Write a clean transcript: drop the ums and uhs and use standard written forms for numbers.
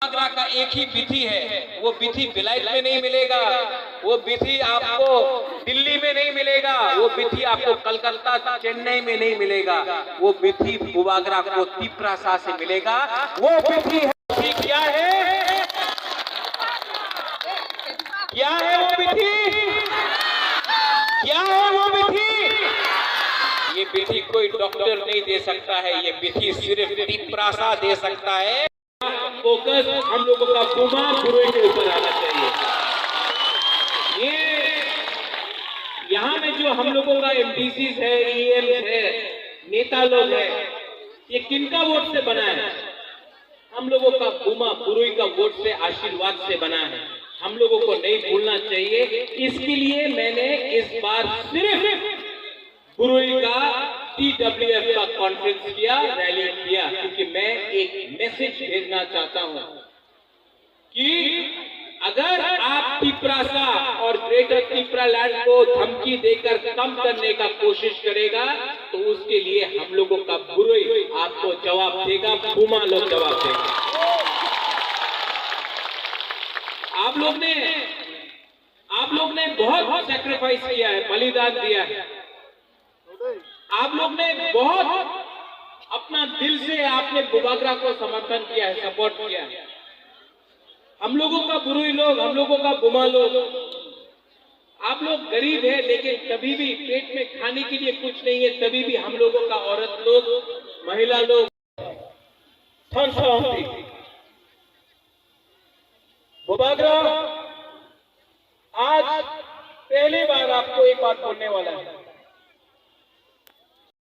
बुबागरा का एक ही विधि है, वो विधि बिलायत में नहीं मिलेगा, वो विधि आपको दिल्ली में नहीं मिलेगा, वो विधि आपको कलकत्ता चेन्नई में नहीं मिलेगा, वो विधि बुबागरा को तिपरासा से मिलेगा। वो विधि क्या है? क्या है वो विधि? क्या है वो विधि? ये विधि कोई डॉक्टर नहीं दे सकता है, ये विधि सिर्फ तिपरासा दे सकता है। फोकस हम लोगों का बुमा बुरुई के ऊपर आना चाहिए। ये यहाँ में जो हम लोगों का एमडीसीज है, ईएम है, नेता लोग है, ये किनका वोट से बना है? हम लोगों का बुमा बुरुई का वोट से, आशीर्वाद से बना है। हम लोगों को नहीं भूलना चाहिए। इसके लिए मैंने इस बार सिर्फ बुरुई का TWF का कॉन्फ्रेंस किया, रैली किया, क्योंकि मैं एक मैसेज भेजना चाहता हूं कि अगर आप तिपरासा और ग्रेटर तिपरालैंड को धमकी देकर कम करने का कोशिश करेगा तो उसके लिए हम लोगों का बुरुई आपको जवाब देगा, बुमा लोग जवाब देगा। आप लोग ने बहुत सैक्रिफाइस किया है, बलिदान दिया है। आप लोग ने बहुत अपना दिल से आपने बुबागरा को समर्थन किया है, सपोर्ट किया है। हम लोगों का बुरुई लोग, हम लोगों का बुमा लोग, आप लोग गरीब है लेकिन कभी भी पेट में खाने के लिए कुछ नहीं है, तभी भी हम लोगों का औरत लोग, महिला लोग बुबागरा आज पहली बार आपको एक बात बोलने वाला है।